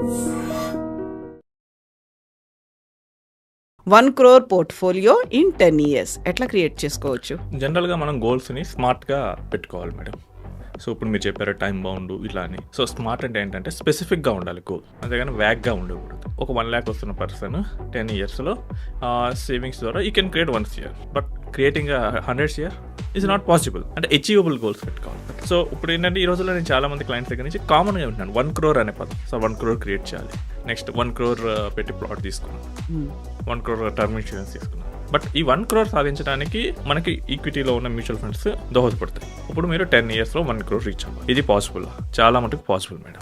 1 crore portfolio in 10 years ఎట్లా create చేసుకోవచ్చు? జనరల్గా మనం గోల్స్ని స్మార్ట్గా పెట్టుకోవాలి మేడం. సో ఇప్పుడు మీరు చెప్పారు టైం బౌండ్ ఇలా అని. సో స్మార్ట్ అంటే ఏంటంటే స్పెసిఫిక్గా ఉండాలి గోల్, అంతేగాని వ్యాగ్గా ఉండకూడదు. ఒక 1 lakh వస్తున్న పర్సన్ 10 yearsలో సేవింగ్స్ ద్వారా you can create 1 year, but creating 100 year is not possible. అంటే అచీవబుల్ గోల్స్ పెట్టుకోవాలి. సో ఇప్పుడు ఏంటంటే ఈ రోజుల్లో నేను చాలా మంది క్లయింట్స్ దగ్గర నుంచి కామన్గా వింటున్నాను 1 crore అనే పదం. సో 1 crore క్రియేట్ చేయాలి, నెక్స్ట్ 1 crore పెట్టి ప్లాట్ తీసుకున్నాను, 1 crore టర్మ్ ఇన్సూరెన్స్ తీసుకున్నాను. బట్ ఈ 1 crore సాధించడానికి మనకి ఈక్విటీలో ఉన్న మ్యూచువల్ ఫండ్స్ దోహదపడతాయి. ఇప్పుడు మీరు 10 yearsలో 1 crore రీచ్ అవ్వాలి. ఇది పాసిబుల్, చాలా మటుకు పాసిబుల్ మేడం.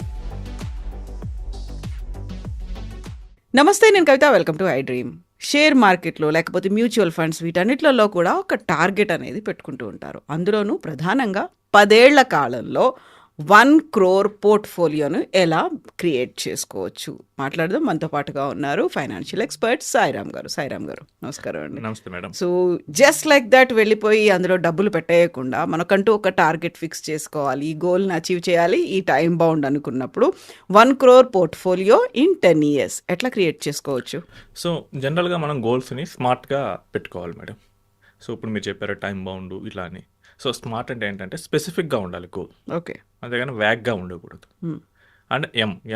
నమస్తే, నేను Kavitha. Welcome to I dream. Share మార్కెట్లో లేకపోతే మ్యూచువల్ ఫండ్స్ వీటన్నిటిలో కూడా ఒక టార్గెట్ అనేది పెట్టుకుంటూ ఉంటారు. అందులోనూ ప్రధానంగా 10 ఏళ్ల కాలంలో 1 crore పోర్ట్ఫోలియోను ఎలా క్రియేట్ చేసుకోవచ్చు మాట్లాడదాం. మనతో పాటుగా ఉన్నారు ఫైనాన్షియల్ ఎక్స్పర్ట్ సాయిరామ్ గారు. సాయిరామ్ గారు, నమస్కారం అండి. నమస్తే madam. So just like that వెళ్ళిపోయి అందులో డబ్బులు పెట్టేయకుండా మనకంటూ ఒక టార్గెట్ ఫిక్స్ చేసుకోవాలి, ఈ గోల్ని అచీవ్ చేయాలి, ఈ టైం బౌండ్ అనుకున్నప్పుడు 1 crore పోర్ట్ఫోలియో ఇన్ 10 years ఎట్లా క్రియేట్ చేసుకోవచ్చు? సో జనరల్గా మనం గోల్స్ని స్మార్ట్గా పెట్టుకోవాలి మేడం. సో ఇప్పుడు మీరు చెప్పారు టైం బౌండ్ ఇలా అని. సో స్మార్ట్ అంటే ఏంటంటే స్పెసిఫిక్గా ఉండాలి గోల్, ఓకే, అంతేగాని వ్యాగ్గా ఉండకూడదు. And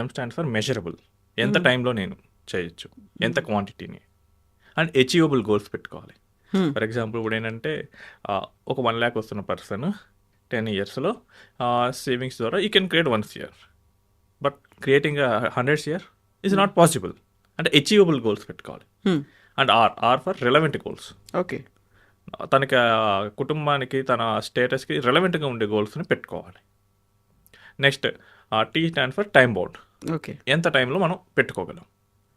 M stands for measurable. ఎంత టైంలో నేను చేయొచ్చు, ఎంత క్వాంటిటీని, అండ్ అచీవబుల్ గోల్స్ పెట్టుకోవాలి. ఫర్ ఎగ్జాంపుల్ ఇప్పుడు ఏంటంటే ఒక 1 lakh వస్తున్న పర్సన్ 10 yearsలో సేవింగ్స్ ద్వారా you can create 1 year, but creating 100 year is not possible. అంటే అచీవబుల్ గోల్స్ పెట్టుకోవాలి. And R for relevant goals. Okay, తనకి కుటుంబానికి తన స్టేటస్కి రిలవెంట్గా ఉండే గోల్స్ని పెట్టుకోవాలి. Next T stand for time bound. Okay, ఎంత టైంలో మనం పెట్టుకోగలం.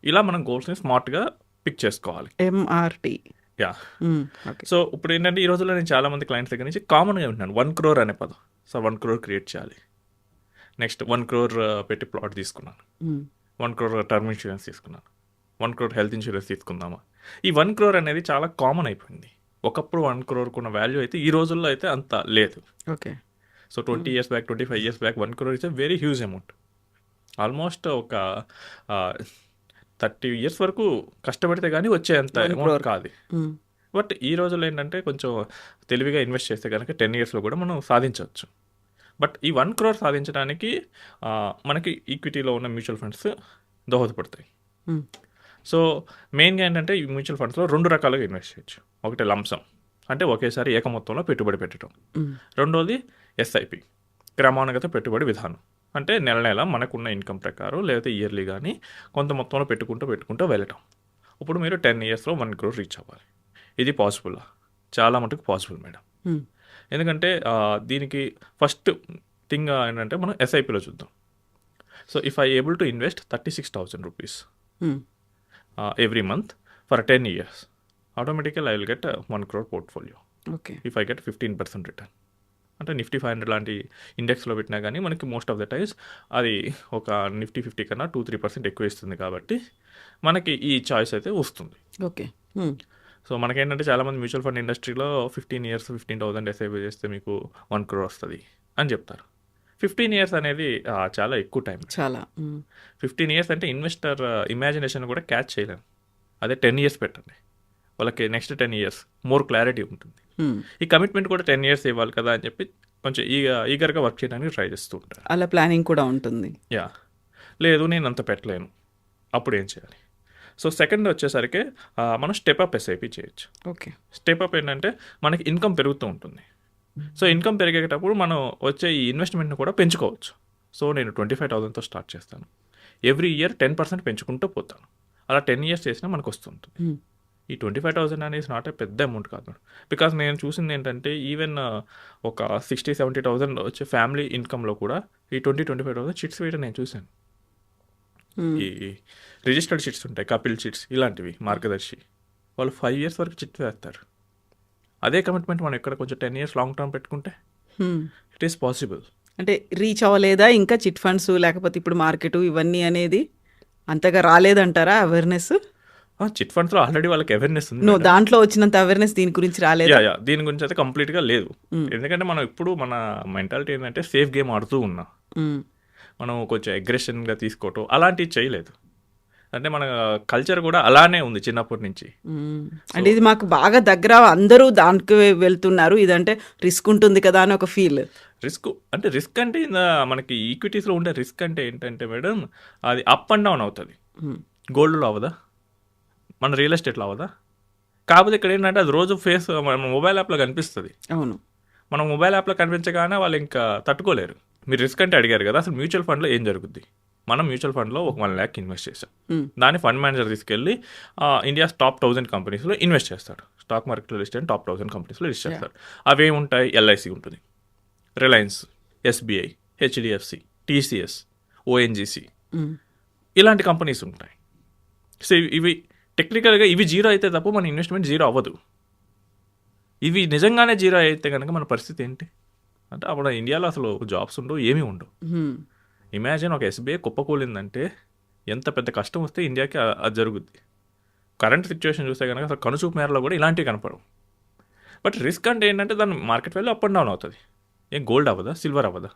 ఇలా మనం గోల్స్ని స్మార్ట్గా పిక్ చేసుకోవాలి. MRT. యా. సో ఇప్పుడు ఏంటంటే ఈ రోజుల్లో నేను చాలా మంది క్లయింట్స్ దగ్గర నుంచి కామన్గా వింటున్నాను 1 crore అనే పదం. సో 1 crore క్రియేట్ చేయాలి, నెక్స్ట్ 1 crore పెట్టి ప్లాట్ తీసుకున్నాను, 1 crore టర్మ్ ఇన్సూరెన్స్ తీసుకున్నాను, 1 crore హెల్త్ ఇన్సూరెన్స్ తీసుకుందామా. ఈ 1 crore అనేది చాలా కామన్ అయిపోయింది. ఒకప్పుడు 1 crore ఉన్న వాల్యూ అయితే ఈ రోజుల్లో అయితే అంత లేదు. Okay, so 20 years back, 25 years back 1 crore is a very huge amount. Almost ఒక 30 years వరకు కష్టపడితే కానీ వచ్చేంత అమౌంట్ కాదు. బట్ ఈ రోజుల్లో ఏంటంటే కొంచెం తెలివిగా ఇన్వెస్ట్ చేస్తే కనుక 10 yearsలో కూడా మనం సాధించవచ్చు. బట్ ఈ 1 crore సాధించడానికి మనకి ఈక్విటీలో ఉన్న మ్యూచువల్ ఫండ్స్ దోహదపడతాయి. సో మెయిన్గా ఏంటంటే ఈ మ్యూచువల్ ఫండ్స్లో 2 రకాలుగా ఇన్వెస్ట్ చేయొచ్చు. ఒకటి లంసమ్, అంటే ఒకేసారి ఏక మొత్తంలో పెట్టుబడి పెట్టడం. రెండోది SIP, క్రమానుగత పెట్టుబడి విధానం. అంటే నెల నెల మనకున్న ఇన్కమ్ ప్రకారం లేదా ఇయర్లీ కానీ కొంత మొత్తంలో పెట్టుకుంటూ వెళ్ళటం. ఇప్పుడు మీరు 10 yearsలో 1 crore రీచ్ అవ్వాలి. ఇది పాసిబుల్, చాలా మటుకు పాసిబుల్ మేడం. ఎందుకంటే దీనికి ఫస్ట్ థింగ్ ఏంటంటే మనం SIPలో చూద్దాం. So if I able to invest 36,000 rupees every month for 10 years, automatically I will get a 1 crore portfolio. Okay, if I get 15% return. అంటే నిఫ్టీ 500 లాంటి ఇండెక్స్లో పెట్టినా కానీ మనకి మోస్ట్ ఆఫ్ ద టైమ్స్ అది ఒక నిఫ్టీ 50 కన్నా 2-3% ఎక్కువ ఇస్తుంది. కాబట్టి మనకి ఈ చాయిస్ అయితే వస్తుంది. ఓకే. సో మనకేంటంటే చాలామంది మ్యూచువల్ ఫండ్ ఇండస్ట్రీలో 15 years 15,000 SIP చేస్తే మీకు 1 crore వస్తుంది అని చెప్తారు. 15 years అనేది చాలా ఎక్కువ టైం. చాలా 15 years అంటే ఇన్వెస్టర్ ఇమాజినేషన్ కూడా క్యాచ్ చేయలేము. అదే 10 years పెట్టండి, వాళ్ళకి నెక్స్ట్ 10 years మోర్ క్లారిటీ ఉంటుంది. ఈ కమిట్మెంట్ కూడా 10 years ఇవ్వాలి కదా అని చెప్పి కొంచెం ఈగర్గా వర్క్ చేయడానికి ట్రై చేస్తూ ఉంటారు. అలా ప్లానింగ్ కూడా ఉంటుంది. యా. లేదు నేను అంత పెట్టలేను, అప్పుడు ఏం చేయాలి? సో సెకండ్ వచ్చేసరికి మనం స్టెప్ అప్ SIP చేయొచ్చు. ఓకే, స్టెప్ అప్ ఏంటంటే మనకి ఇన్కమ్ పెరుగుతూ ఉంటుంది. సో ఇన్కమ్ పెరిగేటప్పుడు మనం వచ్చే ఈ ఇన్వెస్ట్మెంట్ని కూడా పెంచుకోవచ్చు. సో నేను 25,000తో స్టార్ట్ చేస్తాను, ఎవ్రీ ఇయర్ 10% పెంచుకుంటూ పోతాను. అలా 10 years చేసినా మనకు వస్తుంటుంది. ఈ 25,000 అనేది నాట్ ఏ పెద్ద అమౌంట్ కాదు. బికాస్ నేను చూసింది ఏంటంటే ఈవెన్ ఒక 60-70,000 వచ్చే ఫ్యామిలీ ఇన్కమ్లో కూడా ఈ 20-25,000 చిట్స్ వేయడం నేను చూశాను. ఈ రిజిస్టర్డ్ చిట్స్ ఉంటాయి, కపిల్ చిట్స్ ఇలాంటివి, మార్గదర్శి, వాళ్ళు 5 years వరకు చిట్ వేస్తారు. అదే కమిట్మెంట్ మనం ఇక్కడ కొంచెం 10 years లాంగ్ టర్మ్ పెట్టుకుంటే ఇట్ ఈస్ పాసిబుల్. అంటే రీచ్ అవ్వలేదా ఇంకా చిట్ ఫండ్స్, లేకపోతే ఇప్పుడు మార్కెట్ ఇవన్నీ అనేది అంతగా రాలేదంటారా అవేర్నెస్? చిట్ ఫండ్స్లో ఆల్రెడీ వాళ్ళకి అవేర్నెస్ ఉంది. దాంట్లో వచ్చినంత అవేర్నెస్ దీని గురించి రాలేదు. దీని గురించి అయితే కంప్లీట్గా లేదు. ఎందుకంటే మనం ఇప్పుడు మన మెంటాలిటీ ఏంటంటే సేఫ్ గేమ్ ఆడుతూ ఉన్నాం. మనం కొంచెం అగ్రెషన్గా తీసుకోవటం అలాంటివి చేయలేదు. అంటే మన కల్చర్ కూడా అలానే ఉంది చిన్నప్పటి నుంచి. అంటే ఇది మాకు బాగా దగ్గర, అందరూ దానికి వెళ్తున్నారు, ఇదంటే రిస్క్ ఉంటుంది కదా అని ఒక ఫీల్. రిస్క్ అంటే మనకి ఈక్విటీస్లో ఉండే రిస్క్ అంటే ఏంటంటే మేడం, అది అప్ అండ్ డౌన్ అవుతుంది. గోల్డ్లో అవ్వదా, మన రియల్ ఎస్టేట్లో అవ్వదా? కాకపోతే ఇక్కడ ఏంటంటే అది రోజు ఫేస్ మన మొబైల్ యాప్లో కనిపిస్తుంది. అవును. మనం మొబైల్ యాప్లో కనిపించగానే వాళ్ళు ఇంకా తట్టుకోలేరు. మీరు రిస్క్ అంటే అడిగారు కదా, అసలు మ్యూచువల్ ఫండ్లో ఏం జరుగుద్ది? మనం మ్యూచువల్ ఫండ్లో ఒక 1 lakh ఇన్వెస్ట్ చేసాం. దాన్ని ఫండ్ మేనేజర్ తీసుకెళ్ళి ఇండియాస్ టాప్ 1000 కంపెనీస్లో ఇన్వెస్ట్ చేస్తాడు. స్టాక్ మార్కెట్లో లిస్ట్ అయిన టాప్ 1000 కంపెనీస్లో లిస్ట్ చేస్తాడు. అవి ఏముంటాయి? ఎల్ఐసి ఉంటుంది, Reliance, SBI, HDFC, TCS, ONGC, ఇలాంటి కంపెనీస్ ఉంటాయి. సో ఇవి టెక్నికల్గా ఇవి జీరో అయితే తప్ప మన ఇన్వెస్ట్మెంట్ జీరో అవ్వదు. ఇవి నిజంగానే జీరో అయితే కనుక మన పరిస్థితి ఏంటి అంటే, అప్పుడు ఇండియాలో అసలు జాబ్స్ ఉండవు, ఏమీ ఉండవు. ఇమాజిన్ ఒక ఎస్బీఐ కుప్పకూలిందంటే ఎంత పెద్ద కష్టం వస్తే ఇండియాకి అది జరుగుద్ది. కరెంట్ సిచ్యువేషన్ చూస్తే కనుక అసలు కనుచూపు మేరలో కూడా ఇలాంటివి కనపడవు. బట్ రిస్క్ అంటే ఏంటంటే దాని market value up and down అవుతుంది. ఏం గోల్డ్ అవ్వదా, సిల్వర్ అవ్వదా?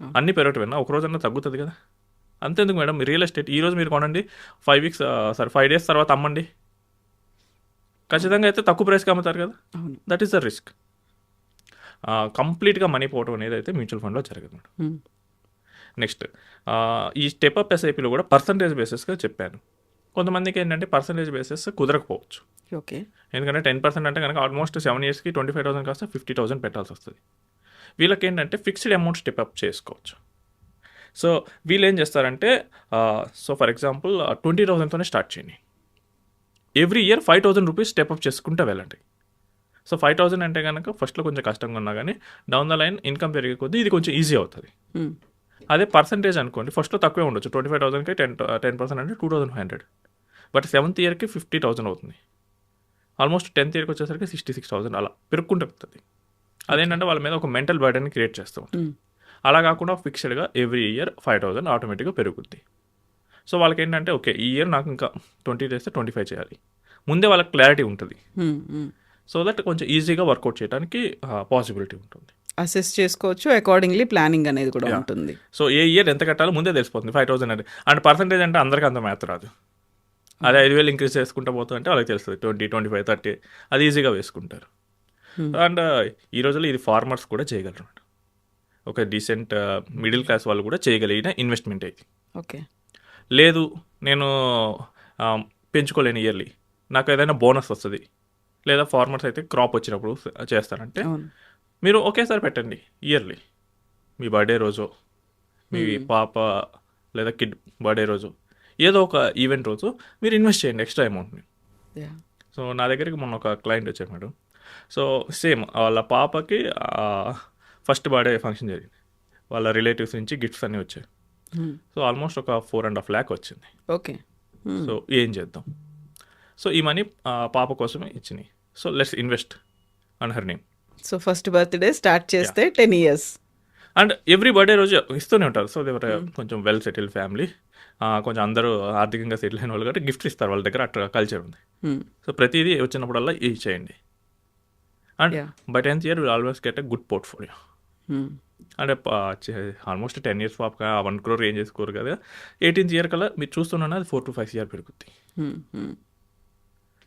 అన్నీ పెరగటమేనా, ఒక రోజన్నా తగ్గుతుంది కదా. అంతేందుకు మేడం, రియల్ ఎస్టేట్ ఈరోజు మీరు కొనండి, 5 days తర్వాత అమ్మండి, ఖచ్చితంగా అయితే తక్కువ ప్రైస్కి అమ్ముతారు కదా. That is the risk. కంప్లీట్గా మనీ పోవటం అనేది అయితే మ్యూచువల్ ఫండ్లో జరగదు మేడం. నెక్స్ట్, ఈ స్టెప్అప్ ఎస్ఐపిలో కూడా పర్సంటేజ్ బేసిస్గా చెప్పాను. కొంతమందికి ఏంటంటే పర్సంటేజ్ బేసిస్ కుదరకపోవచ్చు. ఓకే. ఎందుకంటే 10% అంటే కనుక ఆల్మోస్ట్ 7 yearsకి 25,000 కాస్త 50,000 పెట్టాల్సి వస్తుంది. వీళ్ళకి ఏంటంటే ఫిక్స్డ్ అమౌంట్ స్టెప్అప్ చేసుకోవచ్చు. సో వీళ్ళు ఏం చేస్తారంటే, సో ఫర్ ఎగ్జాంపుల్ 20,000తోనే స్టార్ట్ చేయండి. ఎవ్రీ ఇయర్ 5,000 రూపీస్ స్టెప్అప్ చేసుకుంటూ వెళ్ళండి. సో 5,000 అంటే కనుక ఫస్ట్లో కొంచెం కష్టంగా ఉన్నా కానీ డౌన్ ద లైన్ ఇన్కమ్ పెరిగే కొద్దీ ఇది కొంచెం ఈజీ అవుతుంది. అదే పర్సంటేజ్ అనుకోండి, ఫస్ట్లో తక్కువే ఉండొచ్చు, 25,000కి 10% అంటే 2,500. బట్ 7th yearకి 50,000 అవుతుంది. ఆల్మోస్ట్ 10th yearకి వచ్చేసరికి 66,000 అలా పెరుక్కుంటూ వస్తుంది. అదేంటంటే వాళ్ళ మీద ఒక మెంటల్ బర్డెన్ క్రియేట్ చేస్తూ ఉంటుంది. అలా కాకుండా ఫిక్స్డ్గా ఎవ్రీ ఇయర్ 5,000 ఆటోమేటిక్గా పెరుగుద్ది. సో వాళ్ళకి ఏంటంటే ఓకే, ఈ ఇయర్ నాకు ఇంకా 20 చేస్తే 25 చేయాలి, ముందే వాళ్ళకి క్లారిటీ ఉంటుంది. సో దట్ కొంచెం ఈజీగా వర్కౌట్ చేయడానికి పాసిబిలిటీ ఉంటుంది. అసెస్ చేసుకోవచ్చు, అకార్డింగ్లీ ప్లానింగ్ అనేది కూడా ఉంటుంది. సో ఏ ఇయర్ ఎంత కట్టాలో ముందే తెలిసిపోతుంది. 5,000 అంటే అండ్ పర్సంటేజ్ అంటే అందరికీ అంత మ్యాథ్ రాదు. అదే 5,000 ఇంక్రీజ్ చేసుకుంటూ పోతుందంటే వాళ్ళకి తెలుస్తుంది 20, 25, 30 అది ఈజీగా వేసుకుంటారు. అండ్ ఈ రోజుల్లో ఇది ఫార్మర్స్ కూడా చేయగలరు. ఒక డీసెంట్ మిడిల్ క్లాస్ వాళ్ళు కూడా చేయగలిగిన ఇన్వెస్ట్మెంట్ ఇది. ఓకే. లేదు నేను పెంచుకోలేను ఇయర్లీ, నాకు ఏదైనా బోనస్ వస్తుంది, లేదా ఫార్మర్స్ అయితే క్రాప్ వచ్చినప్పుడు చేస్తారంటే మీరు ఒకేసారి పెట్టండి ఇయర్లీ. మీ బర్త్డే రోజు, మీ పాప లేదా కిడ్ బర్త్డే రోజు, ఏదో ఒక ఈవెంట్ రోజు మీరు ఇన్వెస్ట్ చేయండి ఎక్స్ట్రా అమౌంట్ని. సో నా దగ్గరికి మొన్న ఒక క్లయింట్ వచ్చారు మేడం. సో సేమ్ వాళ్ళ పాపకి ఫస్ట్ బర్త్డే ఫంక్షన్ జరిగింది, వాళ్ళ రిలేటివ్స్ నుంచి గిఫ్ట్స్ అన్నీ వచ్చాయి. సో ఆల్మోస్ట్ ఒక 4.5 lakh వచ్చింది. ఓకే. సో ఏం చేద్దాం, సో ఈ మనీ పాప కోసమే ఇచ్చినాయి. So let's invest on her name. So first birthday start చేస్తే 10 years అండ్ ఎవ్రీ బర్త్డే రోజు ఇస్తూనే ఉంటారు. సో దేవర్ కొంచెం వెల్ సెటిల్ ఫ్యామిలీ, కొంచెం అందరూ ఆర్థికంగా సెటిల్ అయిన వాళ్ళు కాబట్టి గిఫ్ట్ ఇస్తారు, వాళ్ళ దగ్గర అట్లా కల్చర్ ఉంది. సో ప్రతిదీ వచ్చినప్పుడల్లా ఇచ్చేయండి. And by 10th year will always get a good portfolio. అంటే ఆల్మోస్ట్ 10 years పాప 1 crore ఏం చేసుకోరు కదా, 18th year కల్లా మీరు చూస్తున్నా అది 4 to 5 years పెరుగుద్ది.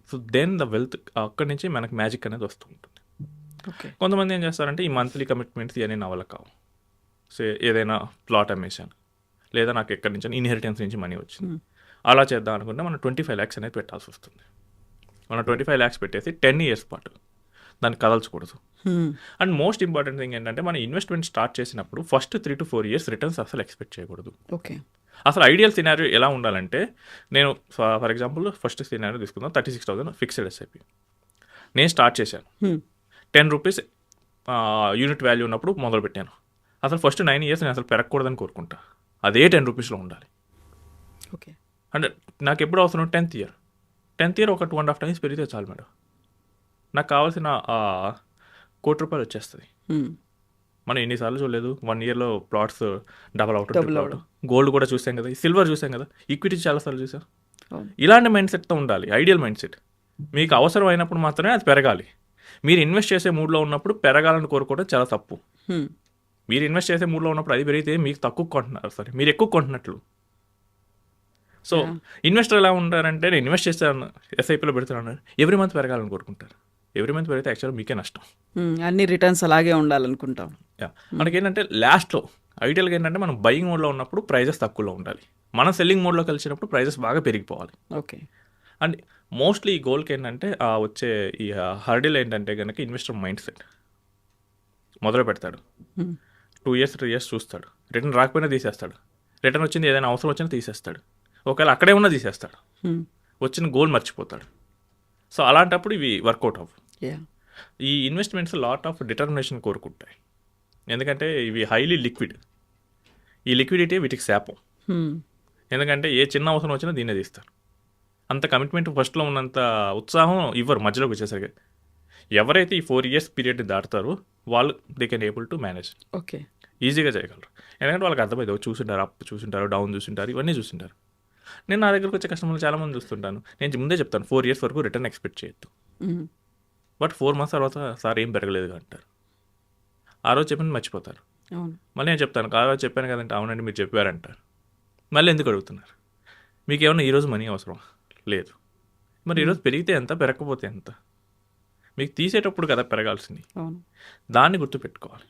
సో దెన్ ద వెల్త్ అక్కడి నుంచి మనకు మ్యాజిక్ అనేది వస్తూ ఉంటుంది. కొంతమంది ఏం చేస్తారంటే ఈ మంత్లీ కమిట్మెంట్స్ ఇవన్నీ నా వల్ల కావు, సో ఏదైనా ప్లాట్ అమ్మేశాను, లేదా నాకు ఎక్కడి నుంచి ఇన్హెరిటెన్స్ నుంచి మనీ వచ్చింది, అలా చేద్దాం అనుకుంటే మనం 25 lakhs అనేది పెట్టాల్సి వస్తుంది. మనం 25 lakhs పెట్టేసి 10 years పాటు దాన్ని కదల్చకూడదు. అండ్ మోస్ట్ ఇంపార్టెంట్ థింగ్ ఏంటంటే మన ఇన్వెస్ట్మెంట్ స్టార్ట్ చేసినప్పుడు ఫస్ట్ 3 to 4 years రిటర్న్స్ అసలు ఎక్స్పెక్ట్ చేయకూడదు. ఓకే. అసలు ఐడియల్ సినారియో ఎలా ఉండాలంటే, నేను ఫర్ ఎగ్జాంపుల్ ఫస్ట్ సినారియో తీసుకుందాం, 36,000 ఫిక్స్డ్ ఎస్ఐపి నేను స్టార్ట్ చేశాను. 10 rupees యూనిట్ వాల్యూ ఉన్నప్పుడు మొదలుపెట్టాను. అసలు ఫస్ట్ 9 years నేను అసలు పెరగకూడదని కోరుకుంటా, అదే 10 rupeesలో ఉండాలి. ఓకే. అంటే నాకు ఎప్పుడు అవసరం 10th year ఒక 2.5 times పెరిగితే చాలు మేడం, నాకు కావాల్సిన 1 crore రూపాయలు వచ్చేస్తుంది. మనం ఎన్నిసార్లు చూడలేదు 1 yearలో ప్లాట్స్ డబల్ అవుట్. గోల్డ్ కూడా చూసాం కదా, సిల్వర్ చూసాం కదా, ఈక్విటీ చాలాసార్లు చూసాం. ఇలాంటి మైండ్ సెట్తో ఉండాలి, ఐడియల్ మైండ్ సెట్. మీకు అవసరం అయినప్పుడు మాత్రమే అది పెరగాలి. మీరు ఇన్వెస్ట్ చేసే మూడ్లో ఉన్నప్పుడు పెరగాలని కోరుకోవడం చాలా తప్పు. మీరు ఇన్వెస్ట్ చేసే మూడ్లో ఉన్నప్పుడు అది పెరిగితే మీకు తక్కువ కొంటున్నారు, సారీ మీరు ఎక్కువ కొంటున్నట్లు. సో ఇన్వెస్టర్ ఎలా ఉంటారంటే, నేను ఇన్వెస్ట్ చేస్తాను, ఎస్ఐపిలో పెడుతున్నాను, ఎవ్రీ మంత్ పెరగాలని కోరుకుంటారు. ఎవ్రీ మంత్ పెరిగితే యాక్చువల్గా మీకే నష్టం. అన్ని రిటర్న్స్ అలాగే ఉండాలనుకుంటాం. మనకేంటంటే లాస్ట్లో ఐడియల్గా ఏంటంటే మనం బయింగ్ మోడ్లో ఉన్నప్పుడు ప్రైజెస్ తక్కువలో ఉండాలి, మనం సెల్లింగ్ మోడ్లో కలిసినప్పుడు ప్రైజెస్ బాగా పెరిగిపోవాలి. ఓకే. అండ్ మోస్ట్లీ ఈ గోల్కి ఏంటంటే వచ్చే ఈ హర్డిల్ ఏంటంటే కనుక ఇన్వెస్టర్ మైండ్ సెట్. మొదలు పెడతాడు, 2 years 3 years చూస్తాడు, రిటర్న్ రాకపోయినా తీసేస్తాడు, రిటర్న్ వచ్చింది ఏదైనా అవసరం వచ్చినా తీసేస్తాడు, ఒకవేళ అక్కడే ఉన్నా తీసేస్తాడు, వచ్చిన గోల్ మర్చిపోతాడు. సో అలాంటప్పుడు ఇవి వర్కౌట్ అవ్వు. ఈ ఇన్వెస్ట్మెంట్స్ లాట్ ఆఫ్ డిటర్మినేషన్ కోరుకుంటాయి, ఎందుకంటే ఇవి హైలీ లిక్విడ్. ఈ లిక్విడిటీ వీటికి శాపం. ఎందుకంటే ఏ చిన్న అవసరం వచ్చినా దీన్నే తీస్తారు. అంత కమిట్మెంట్ ఫస్ట్లో ఉన్నంత ఉత్సాహం ఇవ్వరు మధ్యలోకి వచ్చేసరికి. ఎవరైతే ఈ 4 years పీరియడ్ దాటుతారో వాళ్ళు they can able to manage. Okay. ఈజీగా చేయగలరు, ఎందుకంటే వాళ్ళకి అర్థమైంది, చూసుంటారు, అప్ చూసుంటారు, డౌన్ చూసుంటారు, ఇవన్నీ చూసుంటారు. నేను నా దగ్గరకు వచ్చే కస్టమర్లు చాలామంది చూస్తుంటాను, నేను ముందే చెప్తాను 4 years వరకు రిటర్న్ ఎక్స్పెక్ట్ చేయొద్దు. బట్ 4 months తర్వాత సార్ ఏం పెరగలేదు అంటారు. ఆ రోజు చెప్పింది మర్చిపోతారు. మళ్ళీ నేను చెప్తాను, ఆ రోజు చెప్పాను కదంటే, అవునండి మీరు చెప్పారంటారు. మళ్ళీ ఎందుకు అడుగుతున్నారు? మీకు ఏమన్నా ఈరోజు మనీ అవసరం లేదు, మరి ఈరోజు పెరిగితే ఎంత, పెరగకపోతే ఎంత? మీకు తీసేటప్పుడు కదా పెరగాల్సింది, దాన్ని గుర్తుపెట్టుకోవాలి.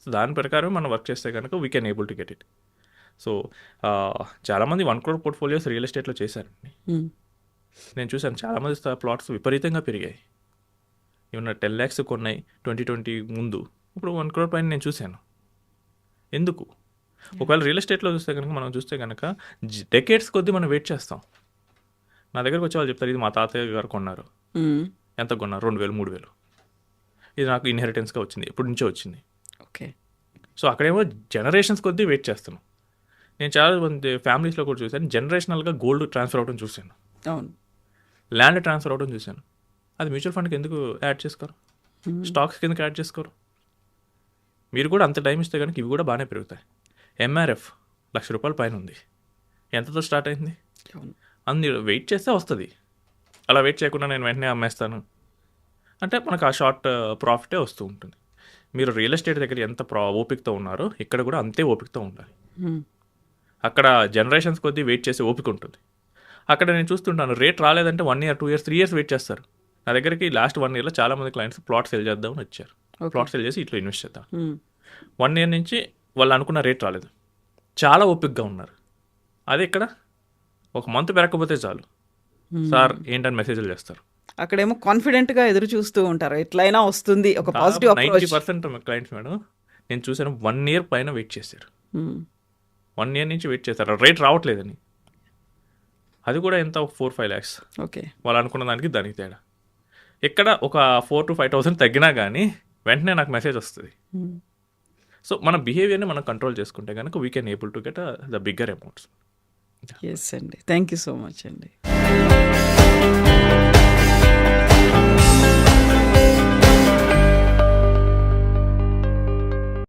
సో దాని ప్రకారం మనం వర్క్ చేస్తే కనుక we can able to get it. So చాలామంది 1 crore పోర్ట్ఫోలియోస్ రియల్ ఎస్టేట్లో చేశారండి. నేను చూశాను చాలామంది ప్లాట్స్ విపరీతంగా పెరిగాయి. ఏమన్నా 10 lakhs కొన్నాయి 2020 ముందు, ఇప్పుడు 1 crore పైన నేను చూశాను. ఎందుకు? ఒకవేళ రియల్ ఎస్టేట్లో చూస్తే కనుక, మనం చూస్తే కనుక డెకేడ్స్ కొద్దీ మనం వెయిట్ చేస్తాం. నా దగ్గరకు వచ్చే వాళ్ళు చెప్తారు, ఇది మా తాతయ్య గారు కొన్నారు. ఎంత కొన్నారు? 2,000 3,000. ఇది నాకు ఇన్హెరిటెన్స్గా వచ్చింది, ఎప్పటి నుంచో వచ్చింది. ఓకే. సో అక్కడేమో జనరేషన్స్ కొద్దీ వెయిట్ చేస్తున్నాం. నేను చాలా మంది ఫ్యామిలీస్లో కూడా చూశాను, జనరేషనల్గా గోల్డ్ ట్రాన్స్ఫర్ అవడం చూశాను, ల్యాండ్ ట్రాన్స్ఫర్ అవడం చూశాను. అది మ్యూచువల్ ఫండ్కి ఎందుకు యాడ్ చేసుకోరు? స్టాక్స్ కిందకి యాడ్ చేసుకోరు? మీరు కూడా అంత టైం ఇస్తే కనుక ఇవి కూడా బాగానే పెరుగుతాయి. ఎంఆర్ఎఫ్ ₹1,00,000 పైన ఉంది, ఎంతతో స్టార్ట్ అయింది? అందు వెయిట్ చేస్తే వస్తుంది. అలా వెయిట్ చేయకుండా నేను వెంటనే అమ్మేస్తాను అంటే మనకు ఆ షార్ట్ ప్రాఫిటే వస్తూ ఉంటుంది. మీరు రియల్ ఎస్టేట్ దగ్గర ఎంత ఓపికతో ఉన్నారో ఇక్కడ కూడా అంతే ఓపికతో ఉండాలి. అక్కడ జనరేషన్స్ కొద్దీ వెయిట్ చేసే ఓపిక ఉంటుంది. అక్కడ నేను చూస్తుంటాను, రేట్ రాలేదంటే 1 year 2 years 3 years వెయిట్ చేస్తారు. నా దగ్గరికి లాస్ట్ 1 yearలో చాలామంది క్లయింట్స్ ప్లాట్ సెల్ చేద్దామని వచ్చారు. ప్లాట్ సెల్ చేసి ఇట్లా ఇన్వెస్ట్ చేద్దాం. 1 year నుంచి వాళ్ళు అనుకున్న రేట్ రాలేదు, చాలా ఓపికగా ఉన్నారు. అదే ఇక్కడ 1 month పెరగకపోతే చాలు, సార్ ఏంటని మెసేజ్లు చేస్తారు. అక్కడేమో కాన్ఫిడెంట్గా ఎదురు చూస్తూ ఉంటారు, ఎట్లయినా వస్తుంది, ఒక పాజిటివ్ అప్రోచ్. 90% క్లయింట్స్ మేడం నేను చూసాను 1 year పైన వెయిట్ చేశారు. 1 year నుంచి వెయిట్ చేస్తారు, రేట్ రావట్లేదని. అది కూడా ఎంత, 4-5 lakhs. ఓకే. వాళ్ళు అనుకున్న దానికి దానికి తేడా. ఎక్కడ ఒక 4,000 to 5,000 తగ్గినా కానీ వెంటనే నాకు మెసేజ్ వస్తుంది. సో మన బిహేవియర్ని మనం కంట్రోల్ చేసుకుంటే కనుక we can able to get the bigger amounts. Yes అండి, థ్యాంక్ యూ సో మచ్ అండి.